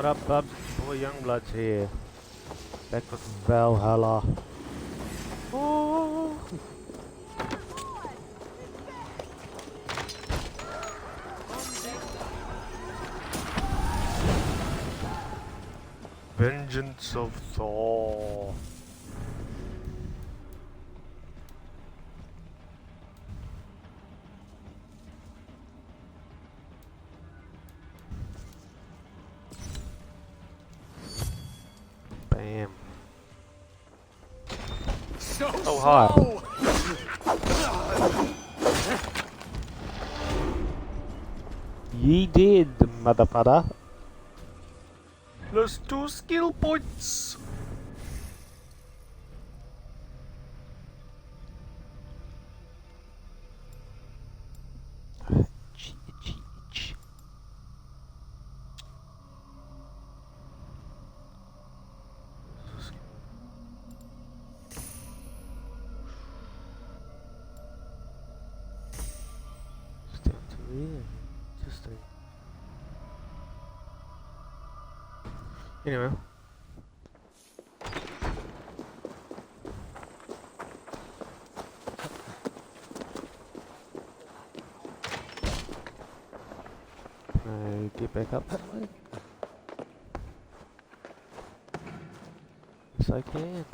What up, bubs? Boy Youngblood's here. Back with Valhalla. Oh. Vengeance of Thor. Bam. Oh, hi. Ye did, motherfucker. Plus 2 skill points. Interesting. Anyway. Can I get back up that way? Yes, I can.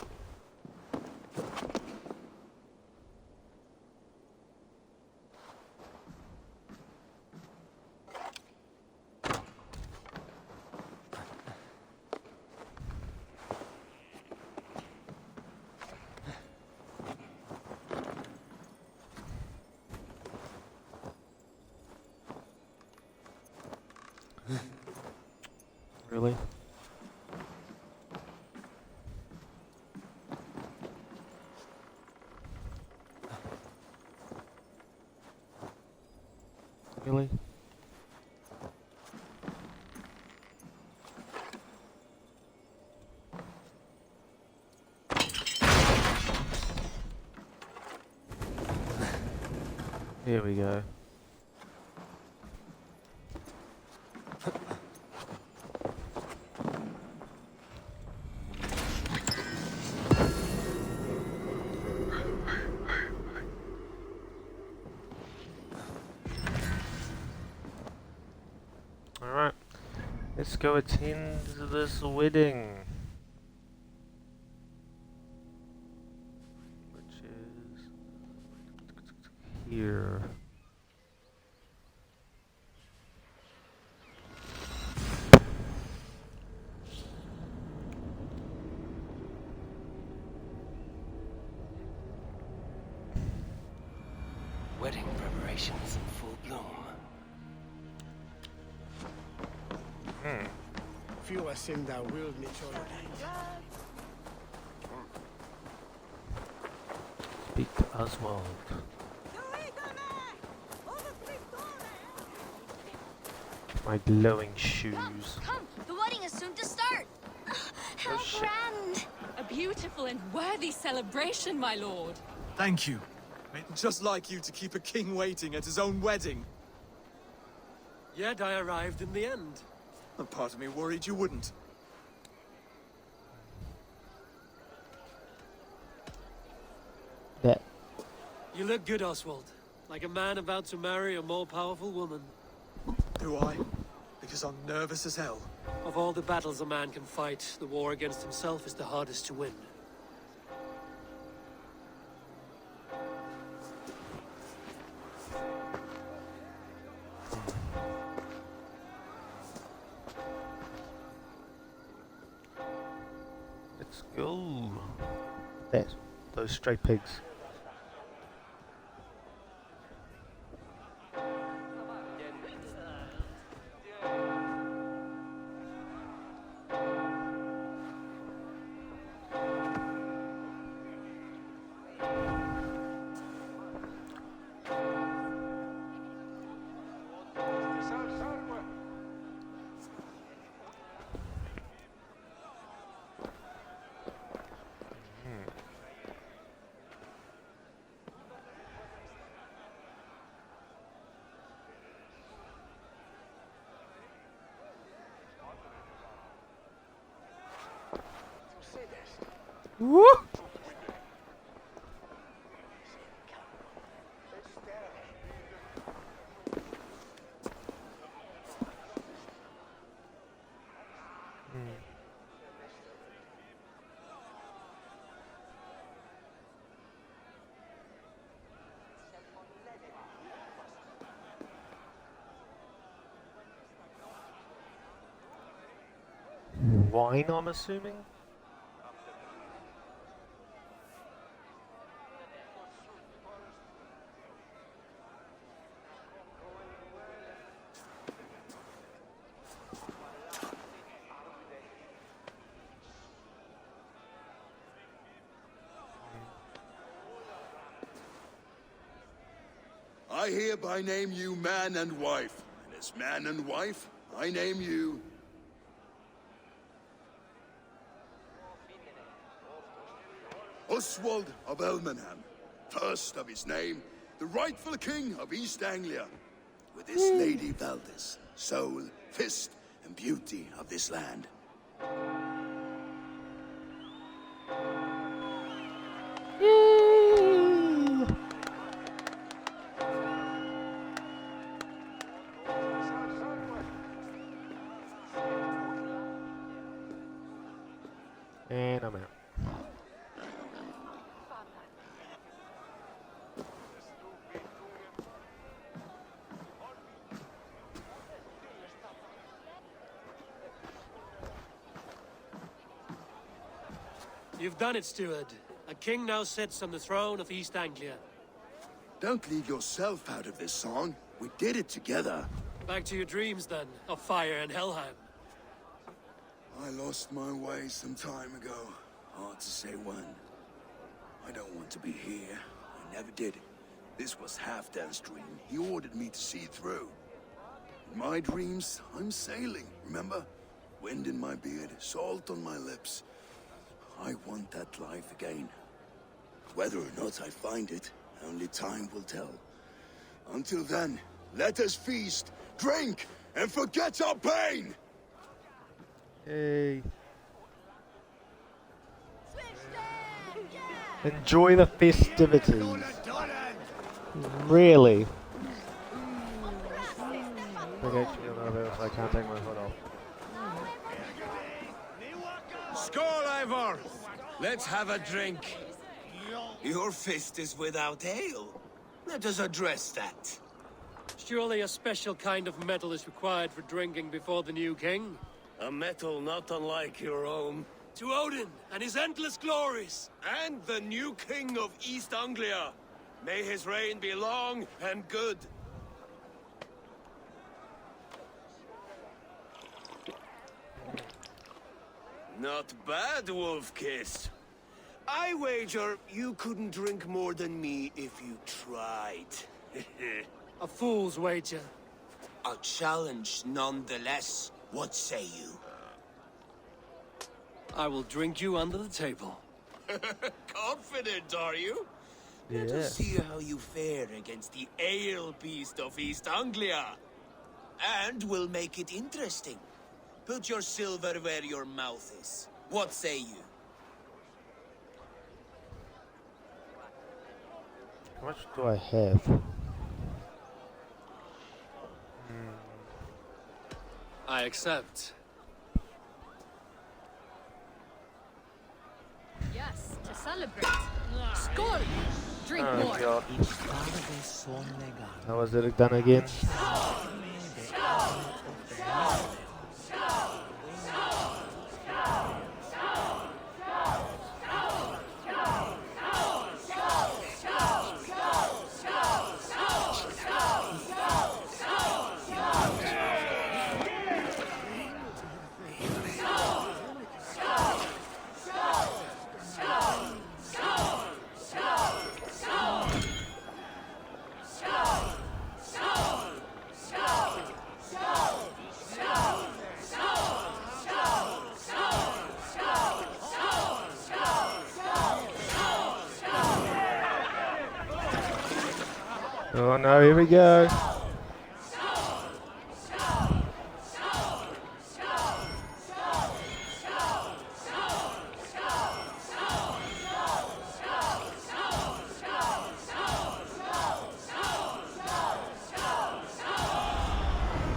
Really? Really? Here we go. Alright, let's go attend this wedding. Which is here. Wedding preparations in full bloom. Few are in that will nature. Speak to Oswald. My glowing shoes. Come, the wedding is soon to start. How shit. grand! A beautiful and worthy celebration, my lord. Thank you. Just like you to keep a king waiting at his own wedding. Yet I arrived in the end. A part of me worried you wouldn't. That. You look good, Oswald. Like a man about to marry a more powerful woman. Do I? Because I'm nervous as hell. Of all the battles a man can fight, the war against himself is the hardest to win. Let's go. That's those stray pigs. Woo! Wine, I'm assuming? I hereby name you man and wife, and as man and wife, I name you... Oswald of Elmenham, first of his name, the rightful king of East Anglia, with his lady Valdis, soul, fist, and beauty of this land. And I'm out. You've done it, steward. A king now sits on the throne of East Anglia. Don't leave yourself out of this song. We did it together. Back to your dreams, then, of fire and Helheim. I lost my way some time ago. Hard to say when. I don't want to be here. I never did. This was Halfdan's dream. He ordered me to see through. In my dreams, I'm sailing, remember? Wind in my beard, salt on my lips. I want that life again. Whether or not I find it, only time will tell. Until then, let us feast, drink, and forget our pain! Hey. Enjoy the festivities. Really? Okay, I can't take my foot off. Skål, Ivor! Let's have a drink. Your fist is without ale. Let us address that. Surely a special kind of metal is required for drinking before the new king? A metal not unlike your own. To Odin and his endless glories! And the new king of East Anglia. May his reign be long and good. Not bad, Wolf-Kiss. I wager you couldn't drink more than me if you tried. A fool's wager. A challenge nonetheless. What say you? I will drink you under the table. Confident, are you? Let us see how you fare against the ale beast of East Anglia. And we'll make it interesting. Put your silver where your mouth is. What say you? How much do I have? I accept. Yes, to celebrate. Skål! Drink more. God. How was it done again? Oh no, here we go.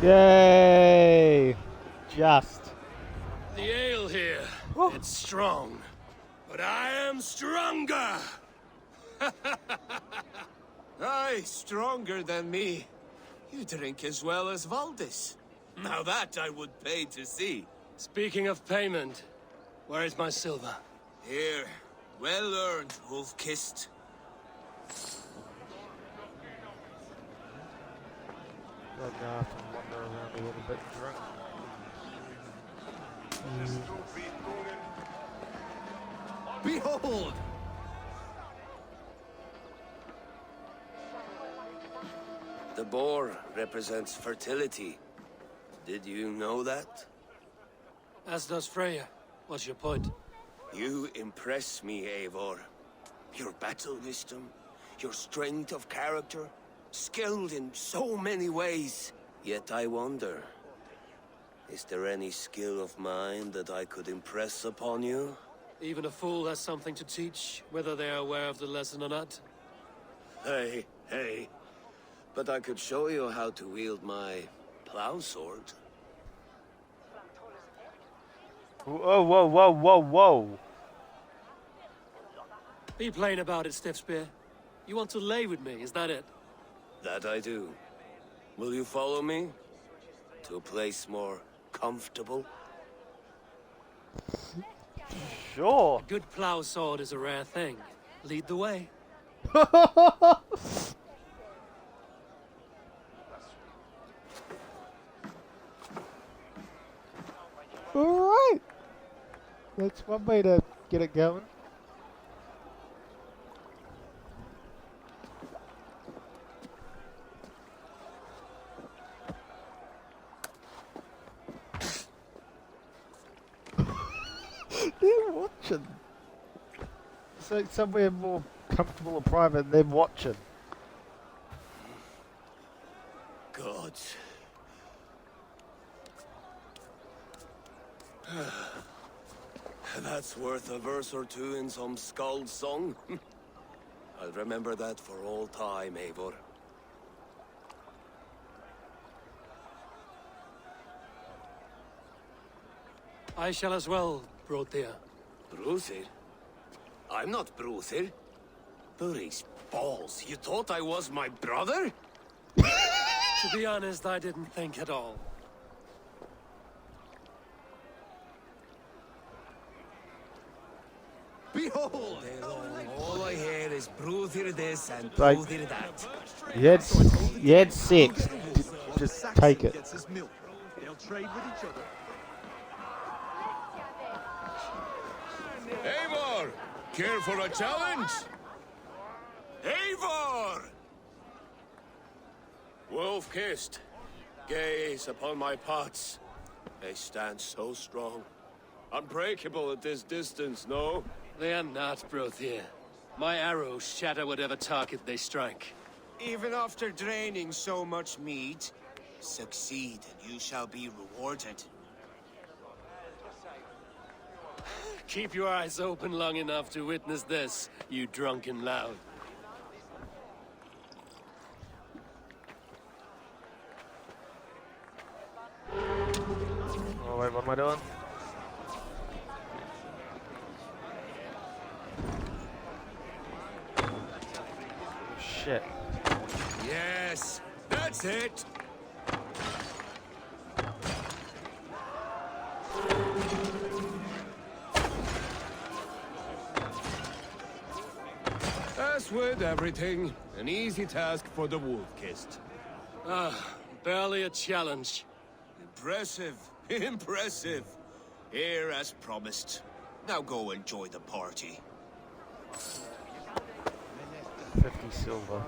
Yay! Just. The ale here, it's strong. But I am stronger! Aye, stronger than me. You drink as well as Valdis. Now that I would pay to see. Speaking of payment, where is my silver? Here, well earned, wolf-kissed. I'm gonna have to wander around a little bit drunk. Behold! The boar represents fertility. Did you know that? As does Freya. What's your point? You impress me, Eivor. Your battle wisdom, your strength of character, skilled in so many ways. Yet I wonder, is there any skill of mine that I could impress upon you? Even a fool has something to teach, whether they are aware of the lesson or not. Hey, hey. But I could show you how to wield my plow sword. Whoa, whoa, whoa, whoa, whoa. Be plain about it, Stiff Spear. You want to lay with me, is that it? That I do. Will you follow me? To a place more comfortable? Sure. A good plow sword is a rare thing. Lead the way. Alright. That's one way to get it going. They're watching. So somewhere more comfortable and private, they're watching. God. That's worth a verse or two in some skald song. I'll remember that for all time, Eivor. I shall as well, Brothir. Bruthir? I'm not Bruthir. Burry's balls, you thought I was my brother? To be honest, I didn't think at all. Behold! All I hear is Bruthir this and Like- Bruthir that. You had sex. Just take it. Gets his milk. They'll trade with each other. Eivor! Care for a challenge? Eivor! Wolf-kissed. Gaze upon my pots. They stand so strong. Unbreakable at this distance, no? They are not, Brothir. My arrows shatter whatever target they strike. Even after draining so much meat, succeed and you shall be rewarded. Keep your eyes open long enough to witness this, you drunken lout. Oh wait, what am I doing? Shit. Yes, that's it. As with everything, an easy task for the wolf-kissed. Barely a challenge. Impressive, impressive. Here as promised. Now go enjoy the party. 50 silver.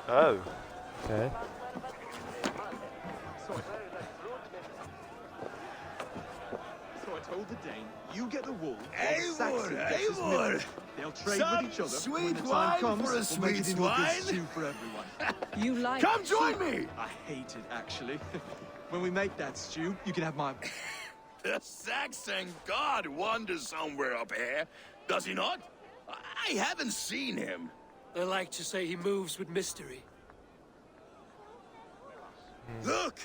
Oh. Okay. So I told the Dane, you get the wool, Eivor, Saxon gets his Eivor! milk. They'll trade Some with each other. sweet When the wine time comes, for a we'll make it sweet into a good wine. stew for everyone. You like Come join me! I hate it, actually. When we make that stew, you can have my The Saxon god wanders somewhere up here, does he not? I haven't seen him. They like to say he moves with mystery. Look!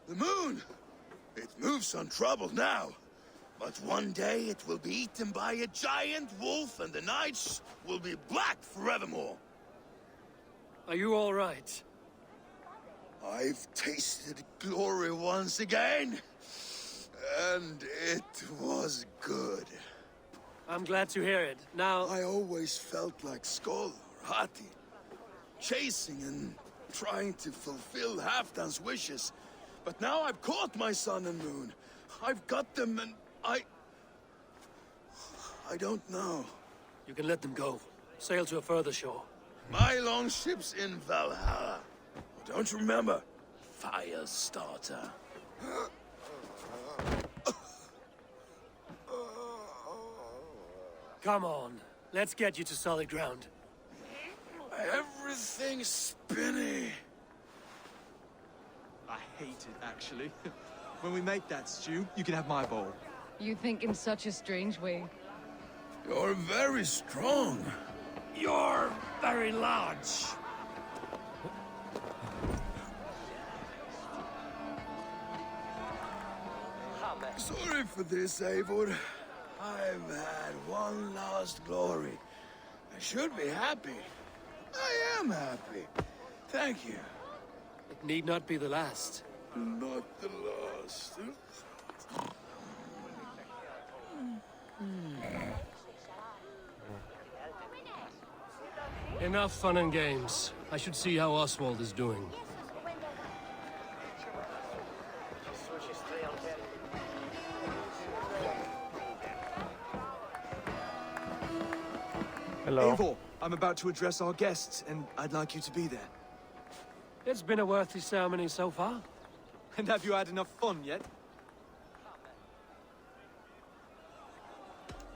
The moon! It moves untroubled now. But one day it will be eaten by a giant wolf and the nights will be black forevermore. Are you all right? I've tasted glory once again. And it was good. I'm glad to hear it. Now, I always felt like Skoll or Hati. Chasing and trying to fulfill Halfdan's wishes. But now I've caught my sun and moon. I've got them and I don't know. you can let them go. Sail to a further shore. My longship's in Valhalla. Don't you remember? Firestarter. Come on. Let's get you to solid ground. Everything's spinny. I hate it, actually. When we make that stew, you can have my bowl. You think in such a strange way. You're very strong. You're very large. Sorry for this, Eivor. I've had one last glory. I should be happy. I am happy. Thank you. It need not be the last. Not the last. Enough fun and games. I should see how Oswald is doing. Hello. Eivor, I'm about to address our guests, and I'd like you to be there. It's been a worthy ceremony so far. And have you had enough fun yet?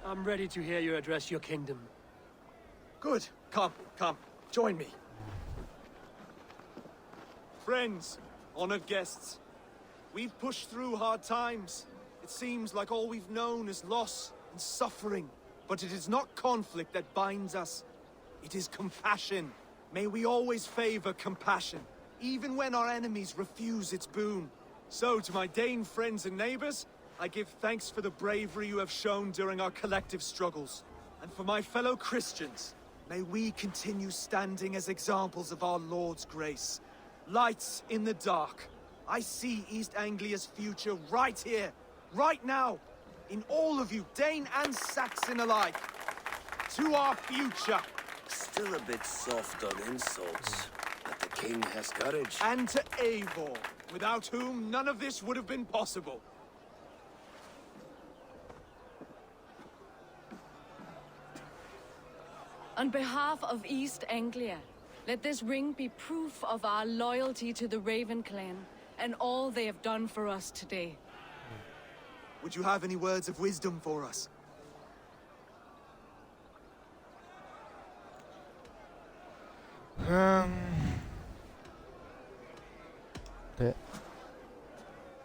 I'm ready to hear you address your kingdom. Good. Come, join me. Friends, honored guests, we've pushed through hard times. It seems like all we've known is loss and suffering. But it is not conflict that binds us. It is compassion. May we always favor compassion, even when our enemies refuse its boon. So, to my Dane friends and neighbors, I give thanks for the bravery you have shown during our collective struggles. And for my fellow Christians, may we continue standing as examples of our Lord's grace. Lights in the dark. I see East Anglia's future right here, right now. In all of you, Dane and Saxon alike. To our future. Still a bit soft on insults, but the king has courage. And to Eivor, without whom none of this would have been possible. On behalf of East Anglia, let this ring be proof of our loyalty to the Raven clan and all they have done for us today. Would you have any words of wisdom for us?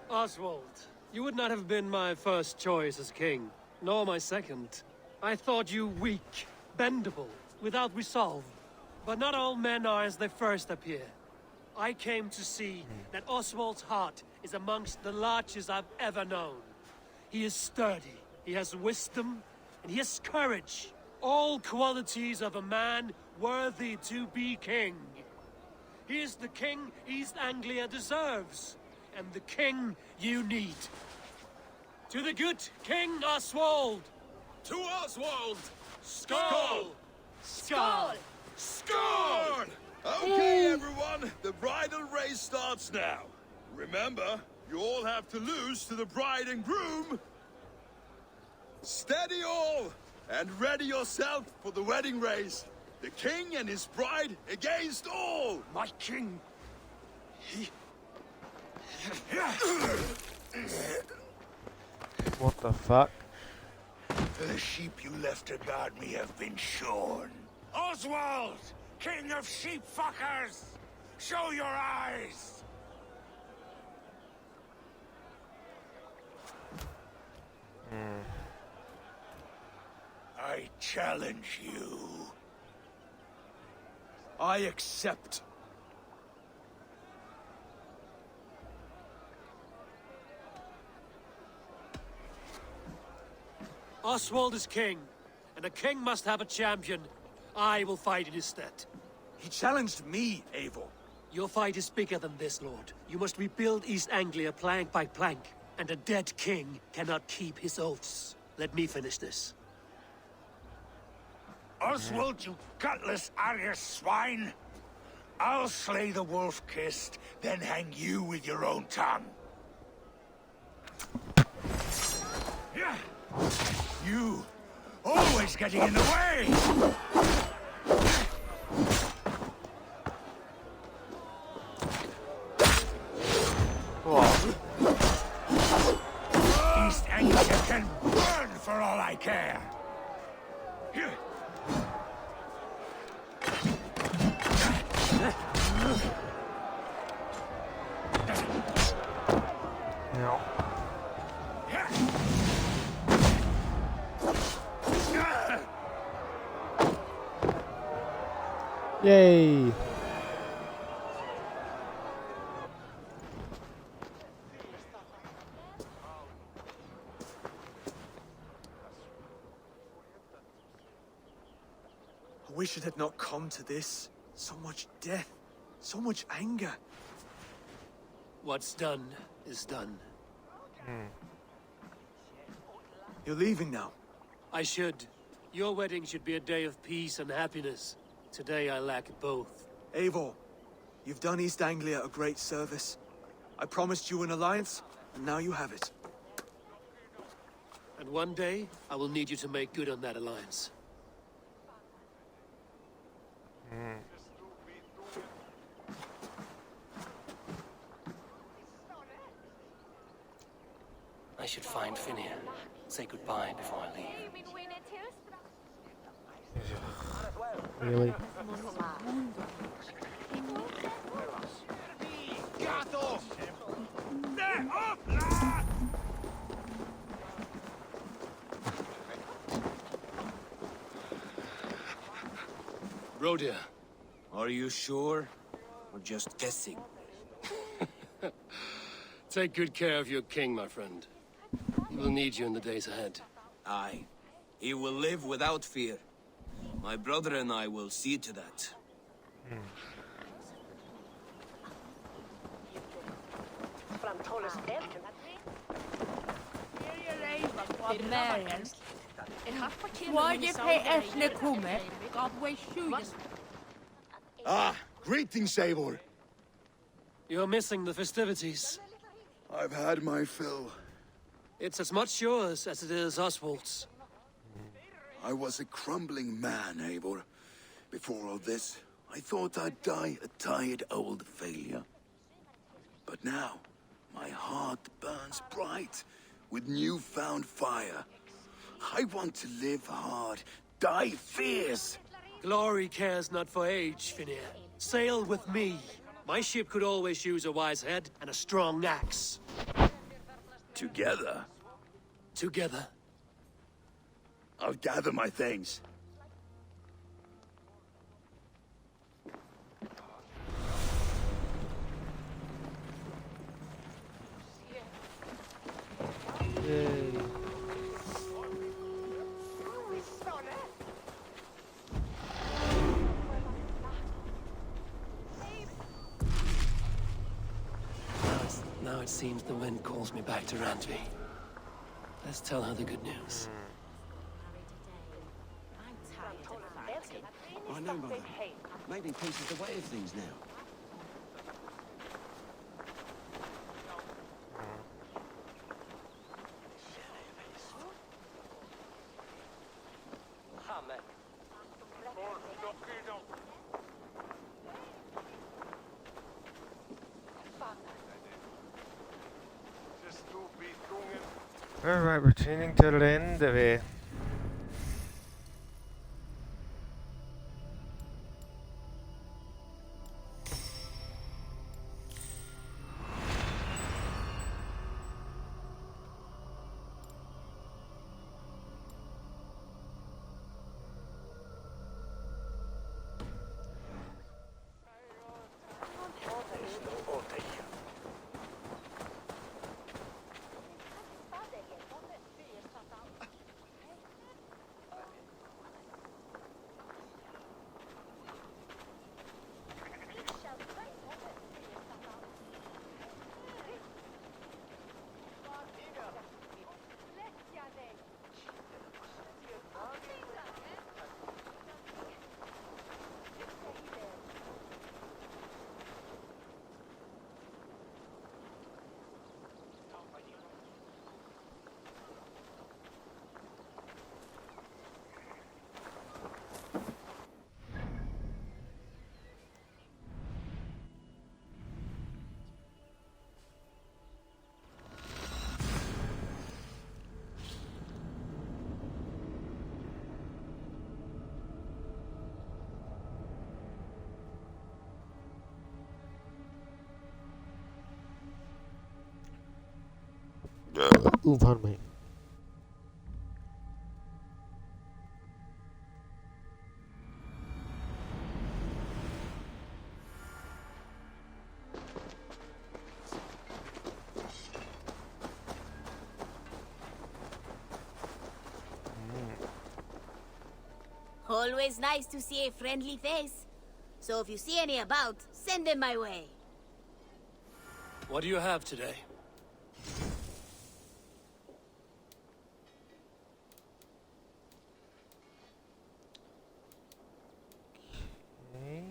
Oswald, you would not have been my first choice as king, nor my second. I thought you weak, bendable, without resolve. But not all men are as they first appear. I came to see that Oswald's heart is amongst the largest I've ever known. He is sturdy, he has wisdom, and he has courage. All qualities of a man worthy to be king. He is the king East Anglia deserves, and the king you need. To the good King Oswald! To Oswald! Skull! Skull! Score! Okay, everyone, the bridal race starts now. Remember, you all have to lose to the bride and groom. Steady all, and ready yourself for the wedding race. The king and his bride against all. My king! What the fuck? The sheep you left to guard me have been shorn. Oswald! King of sheep fuckers! Show your eyes! I challenge you. I accept. Oswald is king, and a king must have a champion. I will fight in his stead. He challenged me, Eivor. Your fight is bigger than this, Lord. You must rebuild East Anglia plank by plank, and a dead king cannot keep his oaths. Let me finish this. Oswald, you gutless Arya swine! I'll slay the wolf-kissed, then hang you with your own tongue. Yeah. You, always getting in the way! East Anglia can burn for all I care! Here. Ja. Yay! I wish it had not come to this. So much death, so much anger. What's done is done. You're leaving now. I should. Your wedding should be a day of peace and happiness. Today I lack both. Eivor, you've done East Anglia a great service. I promised you an alliance, and now you have it. And one day, I will need you to make good on that alliance. I should find Finnear. Say goodbye before I leave. Really? Rodia, are you sure? Or just guessing? Take good care of your king, my friend. He will need you in the days ahead. Aye. He will live without fear. My brother and I will see to that. Ah, greetings, Eivor. You're missing the festivities. I've had my fill. It's as much yours as it is Oswald's. I was a crumbling man, Eivor. Before all this, I thought I'd die a tired old failure. But now, my heart burns bright with newfound fire. I want to live hard, die fierce. Glory cares not for age, Finnear. Sail with me. My ship could always use a wise head and a strong axe. Together, Together. I'll gather my things. Yay. Now it seems the wind calls me back to Randvi. Let's tell her the good news. I know, Mother. Maybe peace is the way of things now. Alright, returning to Lindvi. Ooh, pardon me. Always nice to see a friendly face. So if you see any about, send them my way. What do you have today? Okay.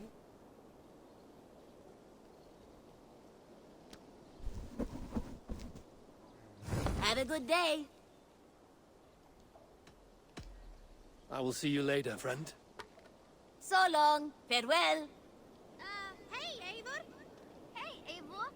Have a good day. I will see you later, friend. So long. Farewell. Hey, Eivor. Hey, Eivor.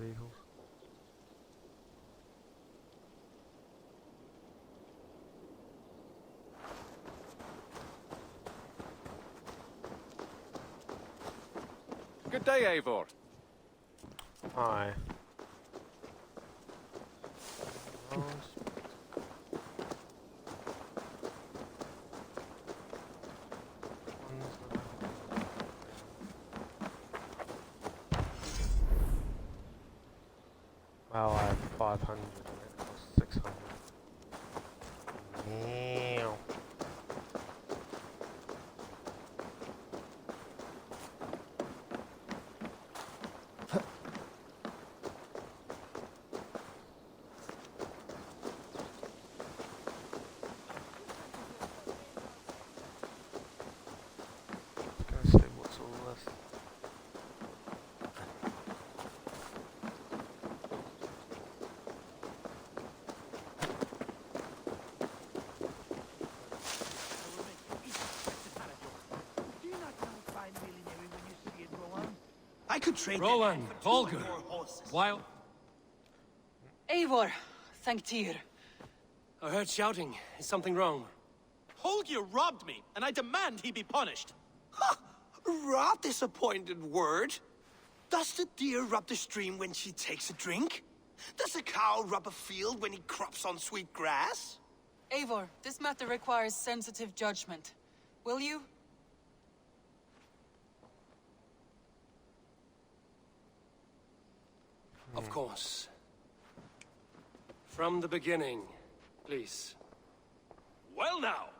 Vehicles. Good day, Eivor. Hi. Well, I have 500 and it costs 600. Meow. Let's go see what's all this. I could trade Rowan, Holger, while Eivor, thank Tyr. I heard shouting. Is something wrong? Holger robbed me, and I demand he be punished. Ha! Right disappointed word. Does the deer rub the stream when she takes a drink? Does a cow rub a field when he crops on sweet grass? Eivor, this matter requires sensitive judgment. Will you? Of course. From the beginning, please. Well now,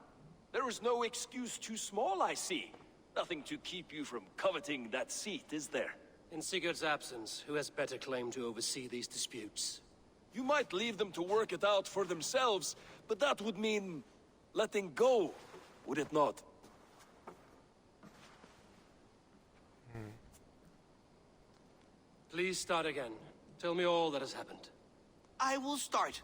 there is no excuse too small, I see. Nothing to keep you from coveting that seat, is there? In Sigurd's absence, who has better claim to oversee these disputes? You might leave them to work it out for themselves, but that would mean letting go, would it not? Please start again. Tell me all that has happened. I will start.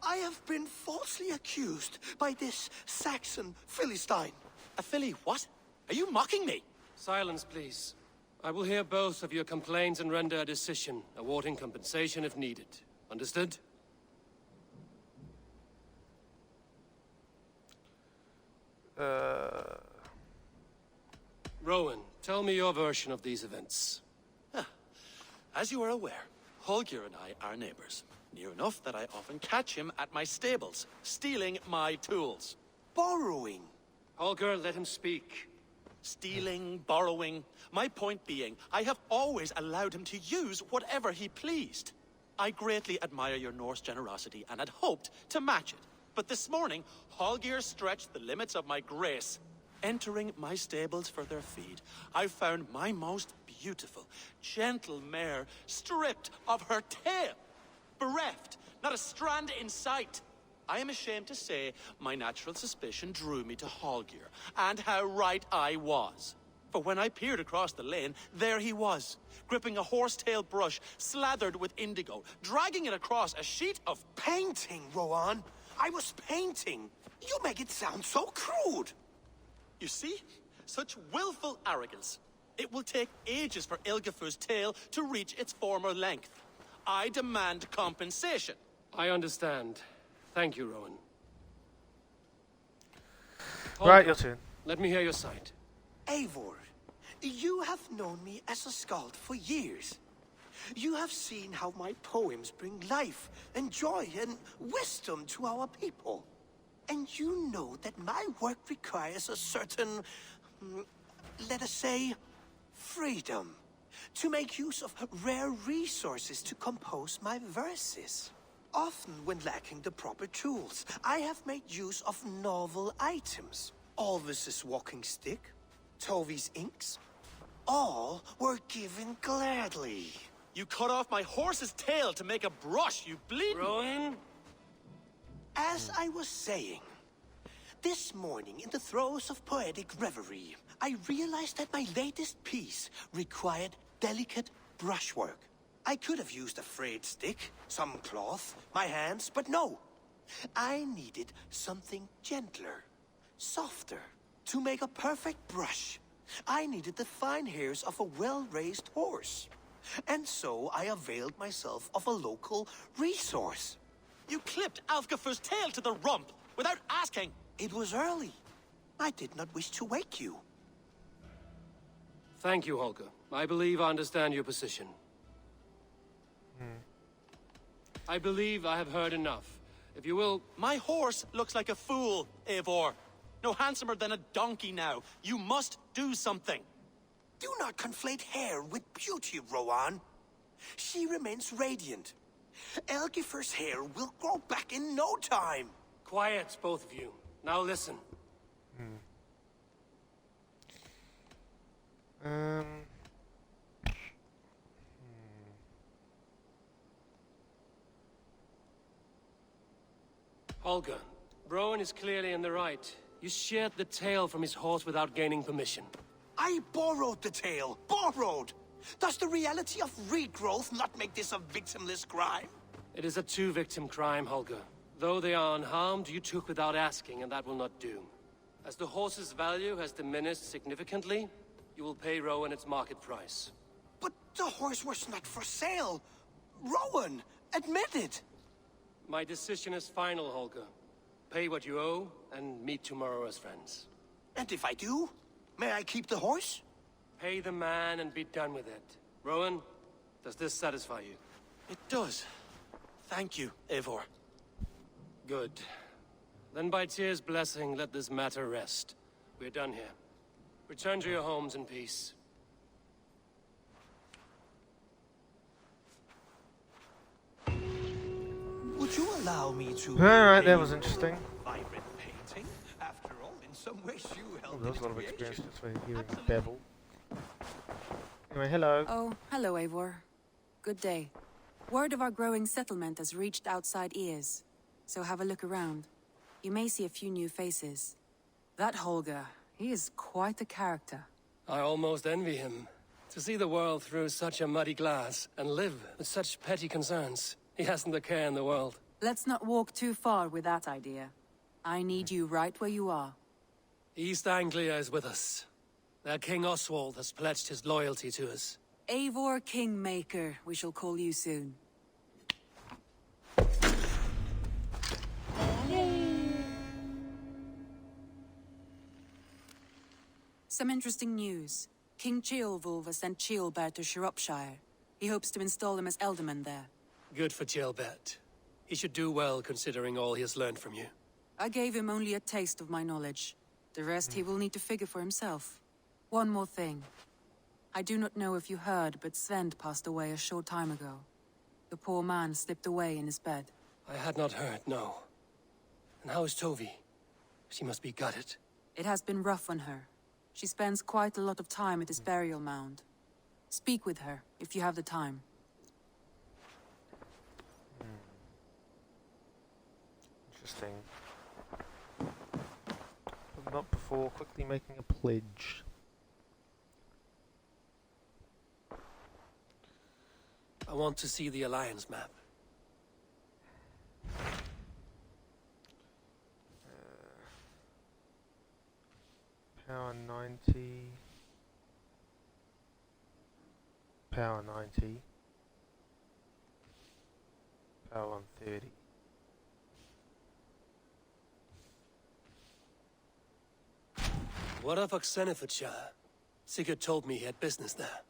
I have been falsely accused by this Saxon Philistine. A Philly what? Are you mocking me? Silence, please. I will hear both of your complaints and render a decision, awarding compensation if needed. Understood? Rowan, tell me your version of these events. As you are aware, Holger and I are neighbors. Near enough that I often catch him at my stables, stealing my tools. Borrowing. Holger, let him speak. Stealing, borrowing. My point being, I have always allowed him to use whatever he pleased. I greatly admire your Norse generosity and had hoped to match it. But this morning, Holger stretched the limits of my grace. Entering my stables for their feed, I found my most beautiful, gentle mare stripped of her tail. Bereft, not a strand in sight. I am ashamed to say my natural suspicion drew me to Holger, and how right I was. For when I peered across the lane, there he was, gripping a horsetail brush slathered with indigo, dragging it across a sheet of painting, Rowan. I was painting. You make it sound so crude. You see? Such willful arrogance. It will take ages for Ilgafur's tail to reach its former length. I demand compensation. I understand. Thank you, Rowan. Right, your turn. Let me hear your side. Eivor, you have known me as a skald for years. You have seen how my poems bring life and joy and wisdom to our people. And you know that my work requires a certain, let us say, freedom. To make use of rare resources to compose my verses. Often when lacking the proper tools, I have made use of novel items. Alvis's walking stick, Tovi's inks, all were given gladly. You cut off my horse's tail to make a brush, you bleed. Rowan? As I was saying, this morning in the throes of poetic reverie, I realized that my latest piece required delicate brushwork. I could have used a frayed stick, some cloth, my hands, but no. I needed something gentler, softer. To make a perfect brush, I needed the fine hairs of a well-raised horse. And so I availed myself of a local resource. You clipped Alfgafur's tail to the rump without asking. It was early. I did not wish to wake you. Thank you, Holger. I believe I understand your position. I believe I have heard enough. If you will... My horse looks like a fool, Eivor. No handsomer than a donkey now. You must do something. Do not conflate hair with beauty, Rowan. She remains radiant. Elgifur's hair will grow back in no time. Quiet, both of you. Now listen. Holger, Rowan is clearly in the right. You sheared the tail from his horse without gaining permission. I borrowed the tail. Borrowed! Does the reality of regrowth not make this a victimless crime? It is a two-victim crime, Holger. Though they are unharmed, you took without asking, and that will not do. As the horse's value has diminished significantly, you will pay Rowan its market price. But the horse was not for sale. Rowan, admit it. My decision is final, Holger. Pay what you owe, and meet tomorrow as friends. And if I do, may I keep the horse? Pay the man and be done with it. Rowan, does this satisfy you? It does. Thank you, Eivor. Good. Then by Tyr's blessing, let this matter rest. We're done here. Return to your homes in peace. Would you allow me to... Alright, that was interesting. Vibrant painting? After all, in some ways you helped There's a lot of its experience creation. just by hearing babble. Anyway, hello. Oh, hello, Eivor. Good day. Word of our growing settlement has reached outside ears, so have a look around. You may see a few new faces. That Holger, he is quite a character. I almost envy him. To see the world through such a muddy glass, and live with such petty concerns. He hasn't a care in the world. Let's not walk too far with that idea. I need you right where you are. East Anglia is with us. Their King Oswald has pledged his loyalty to us. Eivor Kingmaker, we shall call you soon. Some interesting news. King Ceolwulf has sent Ceolbert to Shropshire. He hopes to install him as Elderman there. Good for Ceolbert. He should do well considering all he has learned from you. I gave him only a taste of my knowledge. The rest he will need to figure for himself. One more thing. I do not know if you heard, but Svend passed away a short time ago. The poor man slipped away in his bed. I had not heard, no. And how is Tovi? She must be gutted. It has been rough on her. She spends quite a lot of time at his burial mound. Speak with her, if you have the time. Interesting. But not before quickly making a pledge. I want to see the Alliance map. Power 90. Power 90. Power 130. What of Oxenfordshire? Sigurd told me he had business there.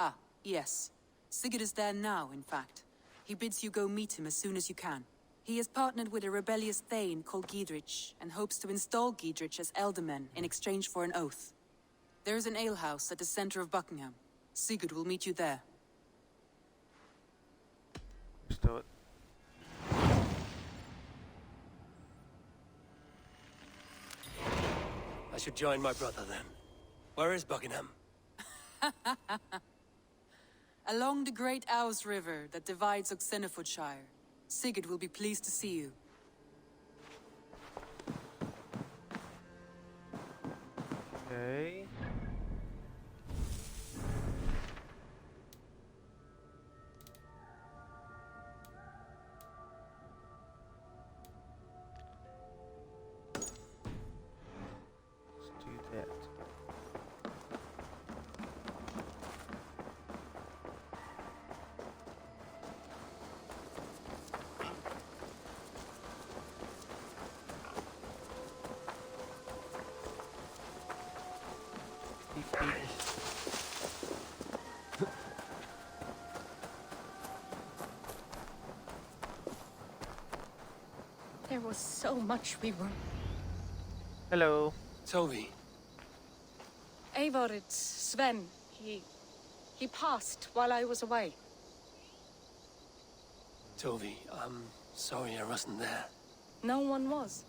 Ah, yes. Sigurd is there now, in fact. He bids you go meet him as soon as you can. He has partnered with a rebellious thane called Giedrich, and hopes to install Giedrich as Elderman in exchange for an oath. There is an alehouse at the center of Buckingham. Sigurd will meet you there. Let's do it. I should join my brother then. Where is Buckingham? Along the great Ouse River that divides Oxenfordshire. Sigurd will be pleased to see you. Okay. Let's do that. There was so much we were... Hello. Toby. Eivor, it's Sven. He passed while I was away. Toby, I'm sorry I wasn't there. No one was.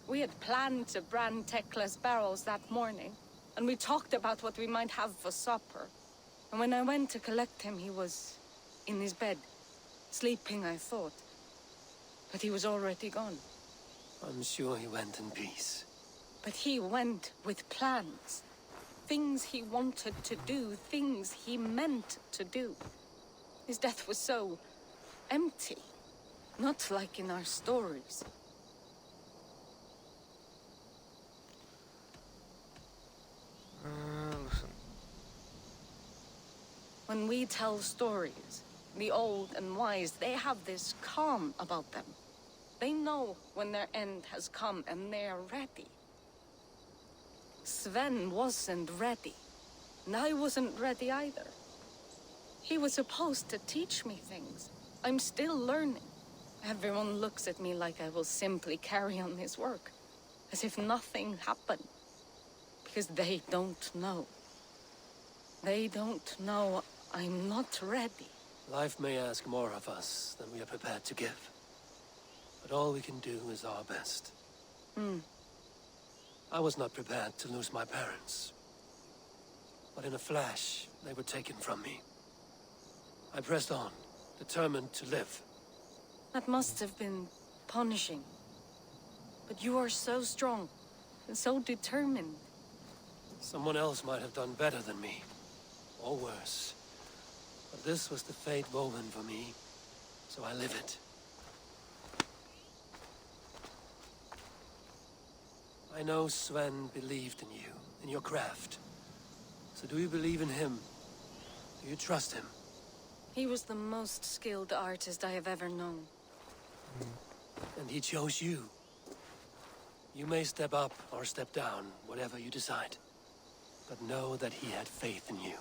We had planned to brand Tekla's barrels that morning, and we talked about what we might have for supper. And when I went to collect him, he was in his bed. Sleeping, I thought. But he was already gone. I'm sure he went in peace. But he went with plans. Things he wanted to do, things he meant to do. His death was so empty. Not like in our stories. Listen. When we tell stories, the old and wise, they have this calm about them. They know when their end has come and they are ready. Sven wasn't ready, and I wasn't ready either. He was supposed to teach me things. I'm still learning. Everyone looks at me like I will simply carry on his work, as if nothing happened. Because they don't know. They don't know I'm not ready. Life may ask more of us than we are prepared to give. But all we can do is our best. I was not prepared to lose my parents. But in a flash, they were taken from me. I pressed on, determined to live. That must have been punishing. But you are so strong, and so determined. Someone else might have done better than me, or worse. But this was the fate woven for me, so I live it. I know Sven believed in you, in your craft. So do you believe in him? Do you trust him? He was the most skilled artist I have ever known. And he chose you. You may step up or step down, whatever you decide. But know that he had faith in you.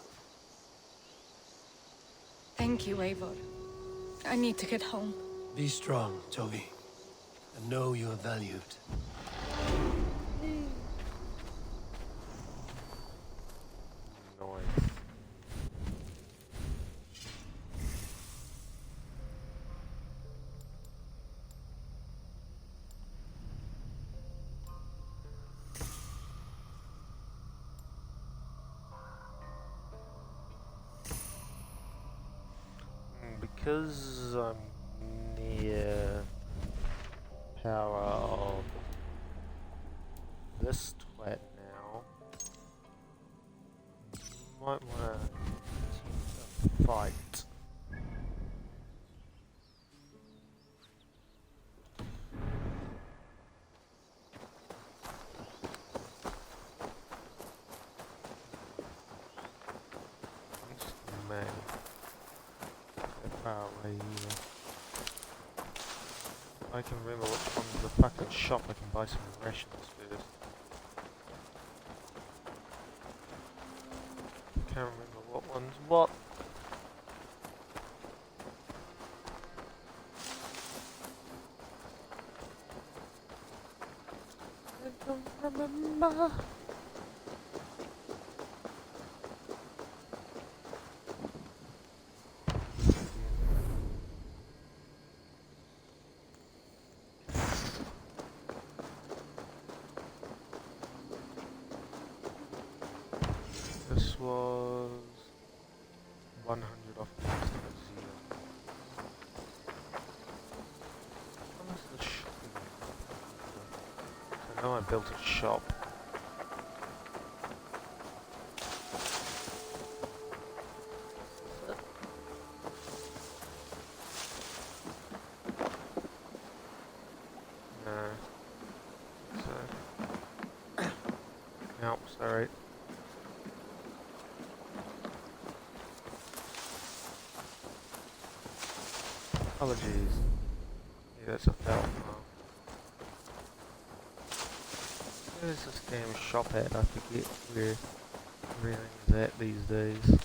Thank you, Eivor. I need to get home. Be strong, Toby. And know you are valued. Nice. Because I'm near power of this twat now, might want to continue the fight. Man. way either. I can remember which one's the fucking shop I can buy some rations first. Can't remember what one's what. I don't remember. This was 100 off the zero. How much is the shop? So now I built a shop. No. So. No, sorry. Apologies. Yeah, that's a felt now. Where's this damn shop at? I forget where everything's at these days.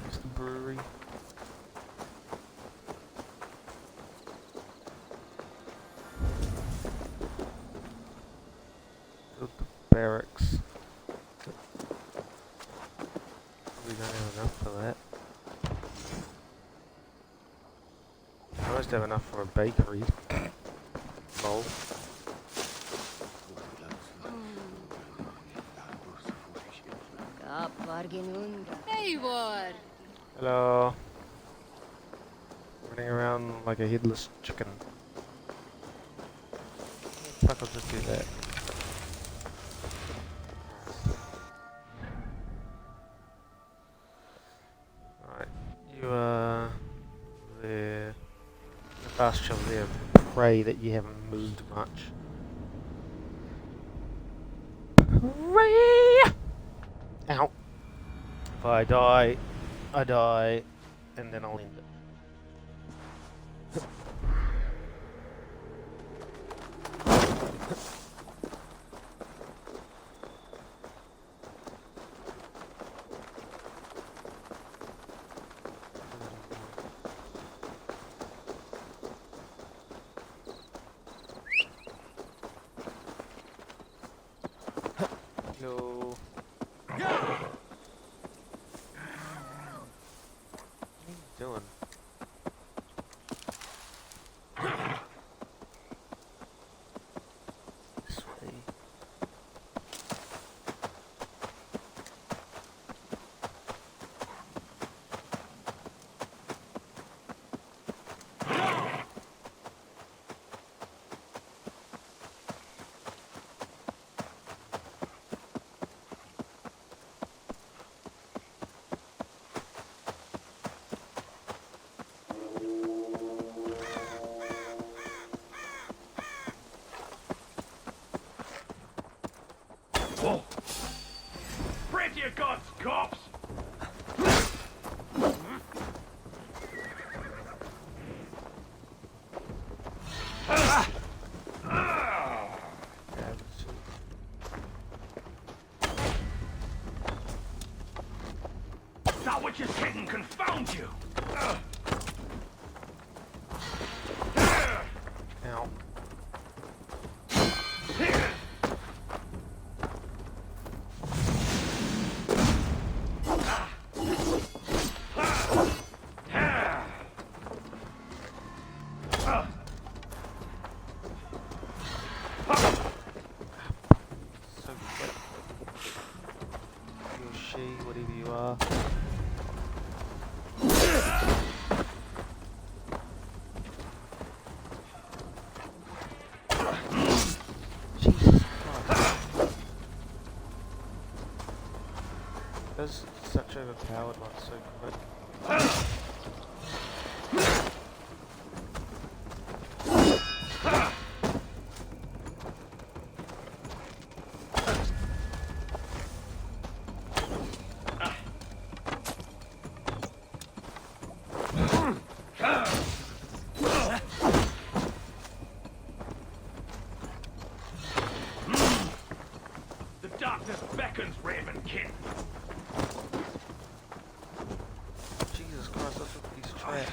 It's the brewery. Build the barracks. We don't have enough for that. I must have enough for a bakery. Lol. Hello. Running around like a headless chicken. Fuck, I'll just do that. Right, you are there. The pasture there. Pray that you haven't moved much. Pray! Ow. If I die, and then I'll end it. Yo. What are you doing? This way. Whoa! Pray to your gods, cops! That which is hidden confound you! Ow. So quick. You or she, whatever you are. such overpowered ones so quick. The darkness beckons, Raven King. Jesus Christ, look at these traps.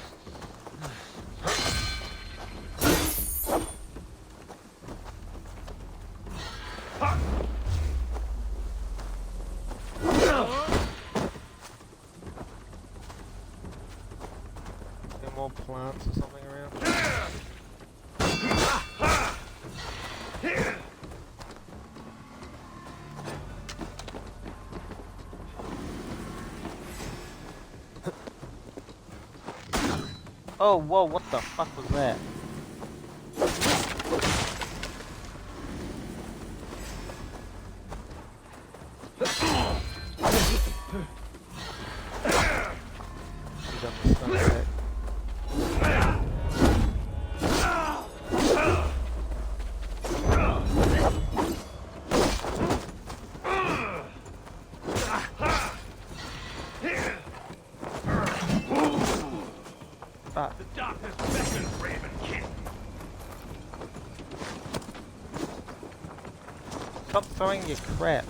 There more plants or something around? Oh, whoa, what the fuck was that? He's on the stomach attack. The darkness beckons, Raven King. Stop throwing your crap.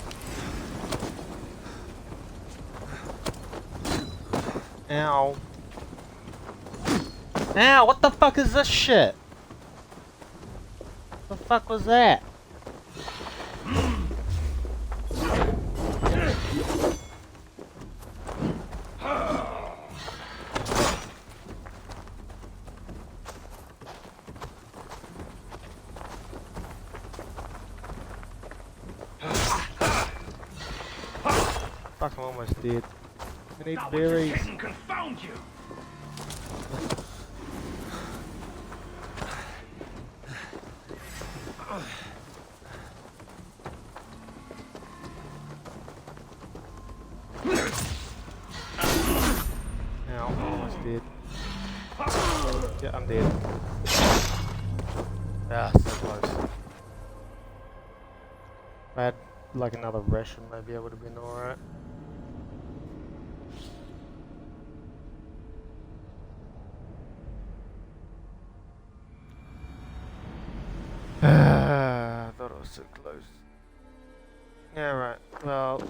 Ow. Ow, what the fuck is this shit? The fuck was that? Fuck, I'm almost dead. I need berries. Confound you! Ow, I'm almost dead. Yeah, I'm dead. Ah, so close. If I had like another ration, maybe I would have been alright. I thought it was so close. Yeah, right. Well,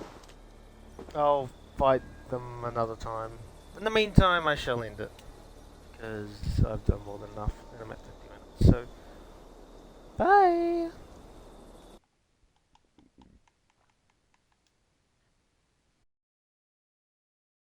I'll fight them another time. In the meantime, I shall end it. Because I've done more than enough, and I'm at 50 minutes. So,